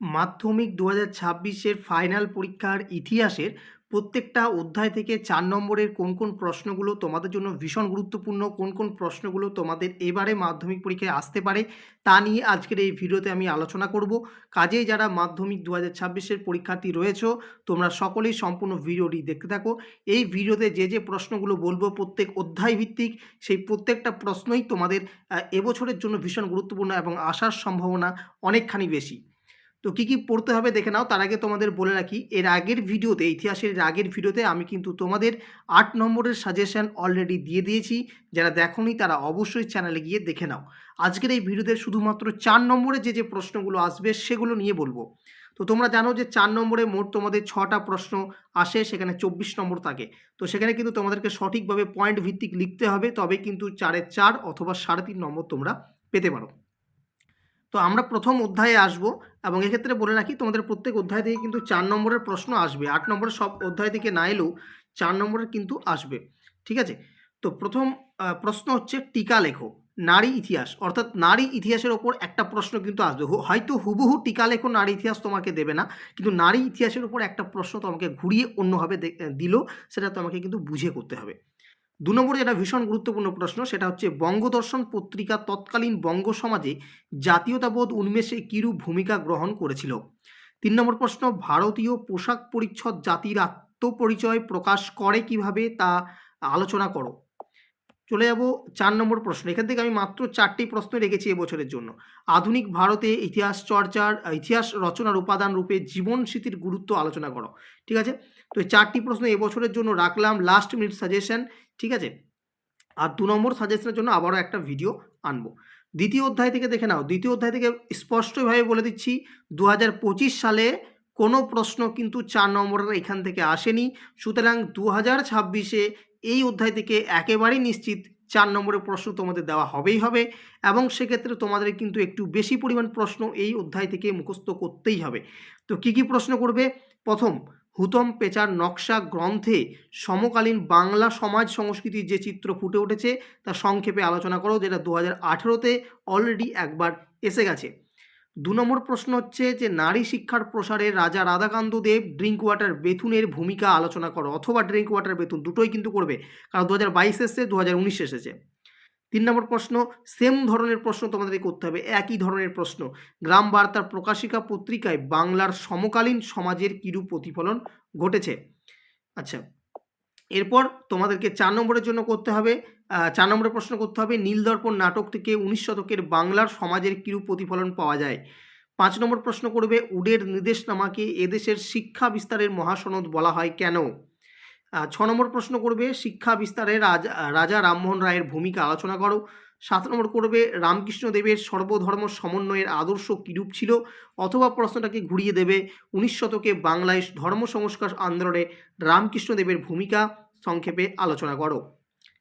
মাধ্যমিক ২০২৬-এর ফাইনাল পরীক্ষার ইতিহাসের প্রত্যেকটা অধ্যায় থেকে ৪ নম্বরের কোন প্রশ্নগুলো তোমাদের জন্য ভীষণ গুরুত্বপূর্ণ, কোন প্রশ্নগুলো তোমাদের এবারে মাধ্যমিক পরীক্ষায় আসতে পারে, তা নিয়ে আজকের এই ভিডিওতে আমি আলোচনা করব। কাজেই যারা মাধ্যমিক ২০২৬-এর পরীক্ষার্থী রয়েছো, তোমরা সকলেই সম্পূর্ণ ভিডিওটি দেখতে থাকো। এই ভিডিওতে যে প্রশ্নগুলো বলবো প্রত্যেক অধ্যায় ভিত্তিক, সেই প্রত্যেকটা প্রশ্নই তোমাদের এবছরের জন্য ভীষণ গুরুত্বপূর্ণ এবং আসার সম্ভাবনা অনেকখানি বেশি। তো কী পড়তে হবে দেখে নাও। তার আগে তোমাদের বলে রাখি, এর আগের ভিডিওতে, ইতিহাসের আগের ভিডিওতে আমি কিন্তু তোমাদের ৮ নম্বরের সাজেশন অলরেডি দিয়ে দিয়েছি। যারা দেখোনি তারা অবশ্যই চ্যানেলে গিয়ে দেখে নাও। আজকের এই ভিডিওতে শুধুমাত্র ৪ নম্বরে যে প্রশ্নগুলো আসবে সেগুলো নিয়ে বলবো। তো তোমরা জানো যে ৪ নম্বরে মোট তোমাদের ৬টা প্রশ্ন আসে, সেখানে ২৪ নম্বর থাকে। তো সেখানে কিন্তু তোমাদেরকে সঠিকভাবে পয়েন্ট ভিত্তিক লিখতে হবে, তবে কিন্তু ৪-এর ৪ অথবা ৩.৫ নম্বর তোমরা পেতে পারো। তো আমরা প্রথম অধ্যায়ে আসব, এবং এক্ষেত্রে বলে রাখি তোমাদের প্রত্যেক অধ্যায় থেকে কিন্তু ৪ নম্বরের প্রশ্ন আসবে। ৮ নম্বরের সব অধ্যায় থেকে না এলেও ৪ নম্বরের কিন্তু আসবে, ঠিক আছে? তো প্রথম প্রশ্ন হচ্ছে টিকা লেখো, নারী ইতিহাস, অর্থাৎ নারী ইতিহাসের ওপর একটা প্রশ্ন কিন্তু আসবে। হয়তো হুবহু টিকা লেখো নারী ইতিহাস তোমাকে দেবে না, কিন্তু নারী ইতিহাসের ওপর একটা প্রশ্ন তোমাকে ঘুরিয়ে অন্যভাবে দিল, সেটা তোমাকে কিন্তু বুঝে করতে হবে। ২ নম্বরে যেটা ভীষণ গুরুত্বপূর্ণ প্রশ্ন, সেটা হচ্ছে বঙ্গদর্শন পত্রিকা তৎকালীন বঙ্গ সমাজে জাতীয়তাবোধ উন্মেষে কিরূপ ভূমিকা গ্রহণ করেছিল। ৩ নম্বর প্রশ্ন, ভারতীয় পোশাক পরিচ্ছদ জাতির আত্মপরিচয় প্রকাশ করে কিভাবে, তা আলোচনা করো। চলে যাব ৪ নম্বর প্রশ্ন। এখান থেকে আমি মাত্র ৪টি প্রশ্ন রেখেছি এবছরের জন্য। আধুনিক ভারতে ইতিহাস রচনার উপাদান রূপে জীবন স্মৃতির গুরুত্ব আলোচনা করো। ঠিক আছে? তো এই ৪টি প্রশ্ন এবছরের জন্য রাখলাম লাস্ট মিনিট সাজেশন, ঠিক আছে? আর ২ নম্বর সাজেশনের জন্য আবারও একটা ভিডিও আনবো। দ্বিতীয় অধ্যায় থেকে দেখে নাও। দ্বিতীয় অধ্যায় থেকে স্পষ্টভাবে বলে দিচ্ছি, ২০২৫ সালে কোনো প্রশ্ন কিন্তু ৪ নম্বরের এখান থেকে আসেনি। সুতরাং ২০২৬-এ এই অধ্যায় থেকে একেবারেই নিশ্চিত ৪ নম্বরের প্রশ্ন তোমাদের দেওয়া হবেই হবে, এবং সেক্ষেত্রে তোমাদের কিন্তু একটু বেশি পরিমাণ প্রশ্ন এই অধ্যায় থেকে মুখস্থ করতেই হবে। তো কী প্রশ্ন করবে? প্রথম, হুতম পেচার নকশা গ্রন্থে সমকালীন বাংলা সমাজ সংস্কৃতির যে চিত্র ফুটে উঠেছে তা সংক্ষেপে আলোচনা করো, যেটা 2018-তে অলরেডি একবার এসে গেছে। ২ নম্বর প্রশ্ন হচ্ছে যে নারী শিক্ষার প্রসারে রাজা রাধাকান্ত দেব ড্রিঙ্ক ওয়াটার বেথুনের ভূমিকা আলোচনা করো, অথবা ড্রিঙ্ক ওয়াটার বেথুন, দুটোই কিন্তু করবে, কারণ 2022 এসেছে, 2019 এসেছে। ৩ নম্বর প্রশ্ন, সেম ধরনের প্রশ্ন তোমাদের করতে হবে, একই ধরনের প্রশ্ন। গ্রাম বার্তার প্রকাশিকা পত্রিকায় বাংলার সমকালীন সমাজের কিরূপ প্রতিফলন ঘটেছে। আচ্ছা, এরপর তোমাদেরকে ৪ নম্বরের জন্য করতে হবে, ৪ নম্বরের প্রশ্ন করতে হবে, নীলদর্পণ নাটক থেকে ১৯ শতকের বাংলার সমাজের কিরূপ প্রতিফলন পাওয়া যায়। ৫ নম্বর প্রশ্ন করবে, উডের নির্দেশনামাকে এদেশের শিক্ষা বিস্তারের মহাসনদ বলা হয় কেন। ৬ নম্বর প্রশ্ন করবে, শিক্ষা বিস্তারে রাজা রামমোহন রায়ের ভূমিকা আলোচনা করো। ৭ নম্বর করবে, রামকৃষ্ণদেবের সর্বধর্ম সমন্বয়ের আদর্শ কীরূপ ছিল, অথবা প্রশ্নটাকে ঘুরিয়ে দেবে, ১৯ শতকে বাংলায় ধর্ম সংস্কার আন্দোলনে রামকৃষ্ণদেবের ভূমিকা সংক্ষেপে আলোচনা করো।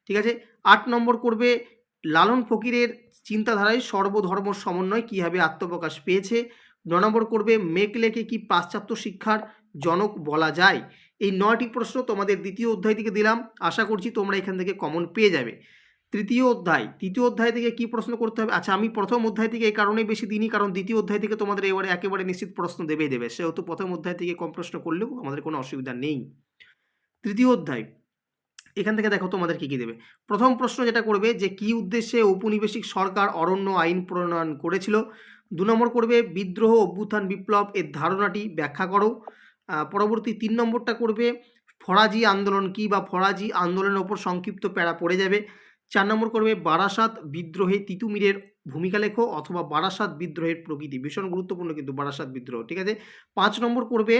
ঠিক আছে? ৮ নম্বর করবে, লালন ফকিরের চিন্তাধারায় সর্বধর্ম সমন্বয় কীভাবে আত্মপ্রকাশ পেয়েছে। ৯ নম্বর করবে, মেকলেকে কি পাশ্চাত্য শিক্ষার জনক বলা যায়। এই ৯টি প্রশ্ন তোমাদের দ্বিতীয় অধ্যায় থেকে দিলাম, আশা করছি তোমরা এখান থেকে কমন পেয়ে যাবে। তৃতীয় অধ্যায় থেকে কি প্রশ্ন করতে হবে? আচ্ছা, আমি প্রথম অধ্যায় থেকে এই কারণেই বেশি দিইনি, কারণ দ্বিতীয় অধ্যায় থেকে তোমাদের একেবারে নিশ্চিত প্রশ্ন দেবে, সেহেতু প্রথম অধ্যায় থেকে কম প্রশ্ন করলেও আমাদের কোনো অসুবিধা নেই। তৃতীয় অধ্যায়, এখান থেকে দেখো তোমাদের কী দেবে। প্রথম প্রশ্ন যেটা করবে, যে কী উদ্দেশ্যে ঔপনিবেশিক সরকার অরণ্য আইন প্রণয়ন করেছিল। ২ নম্বর করবে, বিদ্রোহ অভ্যুত্থান বিপ্লব এর ধারণাটি ব্যাখ্যা করো। পরবর্তী ৩ নম্বরটা করবে, ফরাজি আন্দোলন কী, বা ফরাজি আন্দোলনের ওপর সংক্ষিপ্ত প্যারা পড়ে যাবে। ৪ নম্বর করবে, বারাসাত বিদ্রোহে তিতুমিরের ভূমিকা লেখো, অথবা বারাসাত বিদ্রোহের প্রকৃতি, ভীষণ গুরুত্বপূর্ণ কিন্তু বারাসাত বিদ্রোহ। ঠিক আছে? ৫ নম্বর করবে,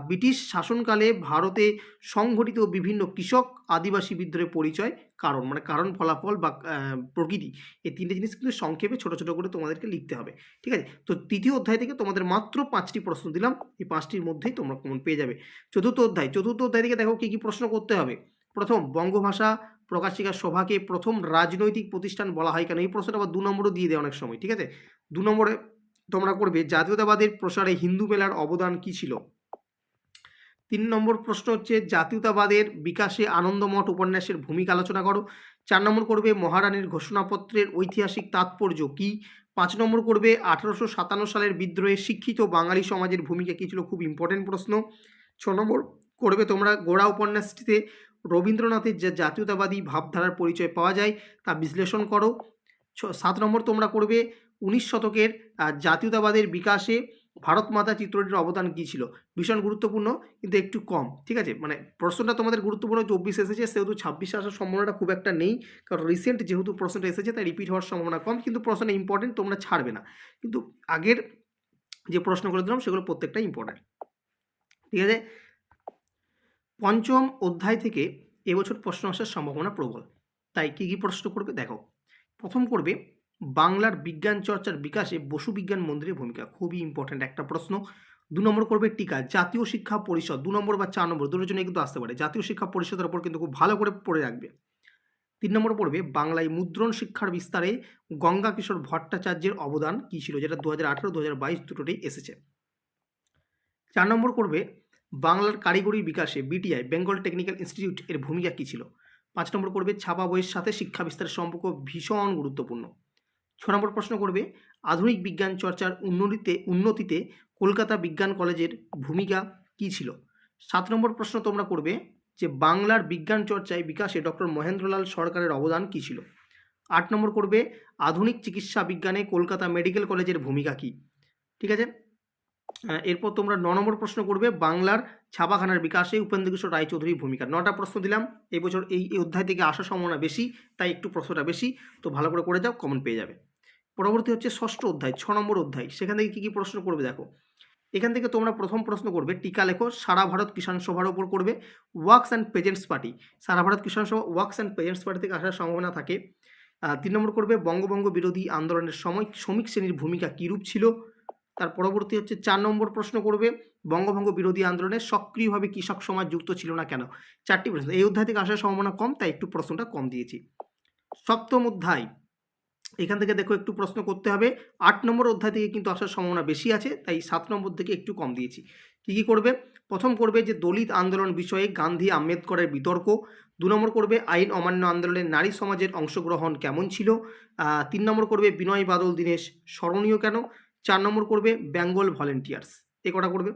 ব্রিটিশ শাসনকালে ভারতে সংঘটিত বিভিন্ন কৃষক আদিবাসী বিদ্রোহের পরিচয়, কারণ কারণ ফলাফল বা প্রকৃতি, এই ৩টে জিনিস কিন্তু সংক্ষেপে ছোট করে তোমাদেরকে লিখতে হবে। ঠিক আছে? তো তৃতীয় অধ্যায় থেকে তোমাদের মাত্র ৫টি প্রশ্ন দিলাম, এই ৫টির মধ্যেই তোমরা কমন পেয়ে যাবে। চতুর্থ অধ্যায় থেকে দেখো কী প্রশ্ন করতে হবে। প্রথম, বঙ্গভাষা প্রকাশিকা সভাকে প্রথম রাজনৈতিক প্রতিষ্ঠান বলা হয় কেন। এই প্রশ্নটা আবার ২ নম্বরও দিয়ে দেয় অনেক সময়। ঠিক আছে? ২ নম্বরে তোমরা করবে, জাতীয়তাবাদের প্রসারে হিন্দু মেলার অবদান কী ছিল। ৩ নম্বর প্রশ্ন হচ্ছে, জাতীয়তাবাদের বিকাশে আনন্দমঠ উপন্যাসের ভূমিকা আলোচনা করো। ৪ নম্বর করবে, মহারানীর ঘোষণাপত্রের ঐতিহাসিক তাৎপর্য কী। 5 নম্বর করবে 1857 সালের বিদ্রোহে শিক্ষিত বাঙালি সমাজের ভূমিকা কী ছিল, খুব ইম্পর্টেন্ট প্রশ্ন। 6 নম্বর করবে তোমরা গোড়া উপন্যাসটিতে রবীন্দ্রনাথের যে জাতীয়তাবাদী ভাবধারার পরিচয় পাওয়া যায় তা বিশ্লেষণ করো। 7 নম্বর তোমরা করবে 19 শতকের জাতীয়তাবাদের বিকাশে ভারত মাতা চিত্রটির অবদান কী ছিল, ভীষণ গুরুত্বপূর্ণ কিন্তু একটু কম, ঠিক আছে। মানে প্রশ্নটা তোমাদের গুরুত্বপূর্ণ 24 এসেছে, সেহেতু 26 আসার সম্ভাবনাটা খুব একটা নেই, কারণ রিসেন্ট যেহেতু প্রশ্নটা এসেছে তাই রিপিট হওয়ার সম্ভাবনা কম, কিন্তু প্রশ্নটা ইম্পর্টেন্ট, তোমরা ছাড়বে না। কিন্তু আগের যে প্রশ্নগুলো দিলাম সেগুলো প্রত্যেকটা ইম্পর্টেন্ট, ঠিক আছে। পঞ্চম অধ্যায় থেকে এবছর প্রশ্ন আসার সম্ভাবনা প্রবল, তাই কী কী প্রশ্ন করবে দেখো। প্রথম করবে বাংলার বিজ্ঞান চর্চার বিকাশে বসু বিজ্ঞান মন্দিরের ভূমিকা, খুবই ইম্পর্ট্যান্ট একটা প্রশ্ন। 2 নম্বর করবে টিকা জাতীয় শিক্ষা পরিষদ, 2 নম্বর বা 4 নম্বর দুটোর জন্য কিন্তু আসতে পারে, জাতীয় শিক্ষা পরিষদের ওপর কিন্তু খুব ভালো করে পড়ে রাখবে। 3 নম্বর পড়বে বাংলায় মুদ্রণ শিক্ষার বিস্তারে গঙ্গা কিশোর ভট্টাচার্যের অবদান কী ছিল, যেটা 2018-2022 দুটোতেই এসেছে। 4 নম্বর করবে বাংলার কারিগরি বিকাশে বিটিআই বেঙ্গল টেকনিক্যাল ইনস্টিটিউট এর ভূমিকা কী ছিল। 5 নম্বর করবে ছাপা বইয়ের সাথে শিক্ষা বিস্তারের সম্পর্ক ভীষণ গুরুত্বপূর্ণ। 6 নম্বর প্রশ্ন করবে আধুনিক বিজ্ঞান চর্চার উন্নতিতে কলকাতা বিজ্ঞান কলেজের ভূমিকা কী ছিল। 7 নম্বর প্রশ্ন তোমরা করবে যে বাংলার বিজ্ঞান চর্চায় বিকাশে ডক্টর মহেন্দ্রলাল সরকারের অবদান কী ছিল। 8 নম্বর করবে আধুনিক চিকিৎসা বিজ্ঞানে কলকাতা মেডিকেল কলেজের ভূমিকা কী, ঠিক আছে। এরপর তোমরা 9 নম্বর প্রশ্ন করবে বাংলার ছাপাখানার বিকাশে উপেন্দ্রকিশোর রায়চৌধুরীর ভূমিকা। 9টা প্রশ্ন দিলাম, এই বছর এই অধ্যায় থেকে আসার সম্ভাবনা বেশি, তাই একটু প্রশ্নটা বেশি, তো ভালো করে যাও, কমন পেয়ে যাবে। পরবর্তী হচ্ছে 6ষ্ঠ অধ্যায়, 6 নম্বর অধ্যায়, সেখান থেকে কী কী প্রশ্ন করবে দেখো। এখান থেকে তোমরা প্রথম প্রশ্ন করবে টিকা লেখো, সারা ভারত কিষাণ সভার ওপর করবে, ওয়ার্কস অ্যান্ড পেজেন্টস পার্টি, সারা ভারত কিষাণ সভা ওয়ার্কস অ্যান্ড পেজেন্টস পার্টি থেকে আসার সম্ভাবনা থাকে। 3 নম্বর করবে বঙ্গভঙ্গ বিরোধী আন্দোলনের সময় শ্রমিক শ্রেণীর ভূমিকা কীরূপ ছিল। তার পরবর্তী হচ্ছে 4 নম্বর প্রশ্ন করবে বঙ্গভঙ্গ বিরোধী আন্দোলনে সক্রিয়ভাবে কৃষক সমাজ যুক্ত ছিল না কেন। 4টি প্রশ্ন, এই অধ্যায় থেকে আসার সম্ভাবনা কম, তাই একটু প্রশ্নটা কম দিয়েছি। 7ম অধ্যায়, এখান থেকে দেখো একটু প্রশ্ন করতে হবে, 8 নম্বর অধ্যায় থেকে কিন্তু আসার সম্ভাবনা বেশি আছে, তাই 7 নম্বর থেকে একটু কম দিয়েছি। কী কী করবে, প্রথম করবে যে দলিত আন্দোলন বিষয়ে গান্ধী আম্বেদকরের বিতর্ক। 2 নম্বর করবে আইন অমান্য আন্দোলনে নারী সমাজের অংশগ্রহণ কেমন ছিল। 3 নম্বর করবে বিনয় বাদল দীনেশ স্মরণীয় কেন। 4 নম্বর করবে বেঙ্গল ভলেন্টিয়ার্স, এ কটা করবে।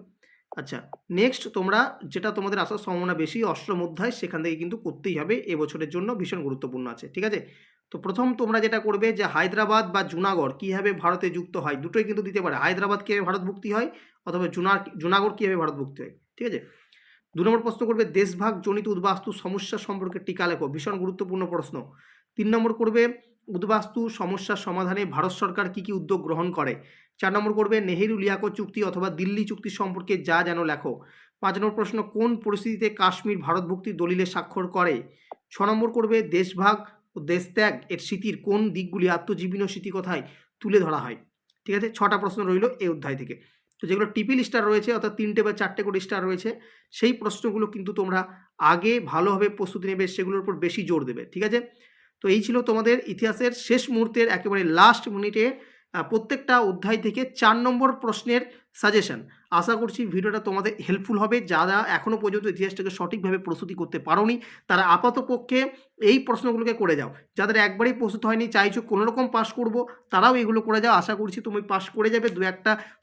আচ্ছা, নেক্সট তোমরা যেটা তোমাদের আসার সম্ভাবনা বেশি 8ম অধ্যায়, সেখান থেকে কিন্তু করতেই হবে, এবছরের জন্য ভীষণ গুরুত্বপূর্ণ আছে, ঠিক আছে। তো প্রথম তোমরা যেটা করবে যে হায়দ্রাবাদ বা জুনাগড় কীভাবে ভারতে যুক্ত হয়, দুটোই কিন্তু দিতে পারে, হায়দ্রাবাদ কীভাবে ভারতভুক্তি হয় অথবা জুনাগড় কীভাবে ভারতভুক্তি হয়, ঠিক আছে। 2 নম্বর প্রশ্ন করবে দেশভাগ জনিত উদ্বাস্তু সমস্যা সম্পর্কে টিকা লেখো, ভীষণ গুরুত্বপূর্ণ প্রশ্ন। 3 নম্বর করবে উদ্বাস্তু সমস্যার সমাধানে ভারত সরকার কী কী উদ্যোগ গ্রহণ করে। 4 নম্বর করবে নেহেরু লিয়াকত চুক্তি অথবা দিল্লি চুক্তি সম্পর্কে যা যেন লেখো। 5 নম্বর প্রশ্ন কোন পরিস্থিতিতে কাশ্মীর ভারতভুক্তির দলিলে স্বাক্ষর করে। 6 নম্বর করবে দেশভাগ ও দেশত্যাগ এর স্মৃতির কোন দিকগুলি আত্মজীবনী স্মৃতিকথায় তুলে ধরা হয়, ঠিক আছে। 6টা প্রশ্ন রইল এই অধ্যায় থেকে। তো যেগুলো টিপিল স্টার রয়েছে অর্থাৎ 3টে বা 4টে করে স্টার রয়েছে, সেই প্রশ্নগুলো কিন্তু তোমরা আগে ভালোভাবে প্রস্তুতি নেবে, সেগুলোর উপর বেশি জোর দেবে, ঠিক আছে। তো এই ছিল তোমাদের ইতিহাসের শেষ মুহূর্তের একেবারে লাস্ট মিনিটে প্রত্যেকটা অধ্যায় থেকে 4 নম্বর প্রশ্নের সাজেশন। আশা করছি ভিডিওটা তোমাদের হেল্পফুল হবে। যারা এখনও পর্যন্ত ইতিহাসটাকে সঠিকভাবে প্রস্তুতি করতে পারোনি, তারা আপাতপক্ষে এই প্রশ্নগুলোকে করে যাও। যাদের একবারেই প্রস্তুত হয়নি, চাইছো কোনোরকম পাস করবো, তারাও এগুলো করে যাও। আশা করছি তুমি পাস করে যাবে।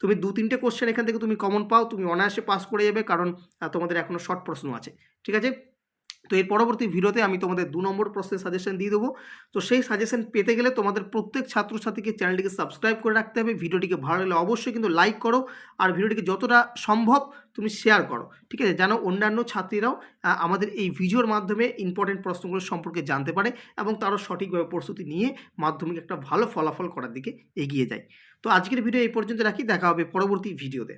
তুমি 2-3টে কোশ্চেন এখান থেকে তুমি কমন পাও, তুমি অনায়াসে পাস করে যাবে, কারণ তোমাদের এখনও শর্ট প্রশ্ন আছে, ঠিক আছে। তো এর পরবর্তী ভিডিওতে আমি তোমাদের 2 নম্বর প্রশ্নের সাজেশন দিয়ে দেবো। তো সেই সাজেশন পেতে গেলে তোমাদের প্রত্যেক ছাত্রছাত্রীকে চ্যানেলটিকে সাবস্ক্রাইব করে রাখতে হবে। ভিডিওটিকে ভালো লাগলে অবশ্যই কিন্তু লাইক করো, আর ভিডিওটিকে যতটা সম্ভব তুমি শেয়ার করো, ঠিক আছে, যেন অন্যান্য ছাত্রীরাও আমাদের এই ভিডিওর মাধ্যমে ইম্পর্টেন্ট প্রশ্নগুলো সম্পর্কে জানতে পারে এবং তারও সঠিকভাবে প্রস্তুতি নিয়ে মাধ্যমিক একটা ভালো ফলাফল করার দিকে এগিয়ে যায়। তো আজকের ভিডিও এই পর্যন্ত রাখি, দেখা হবে পরবর্তী ভিডিওতে।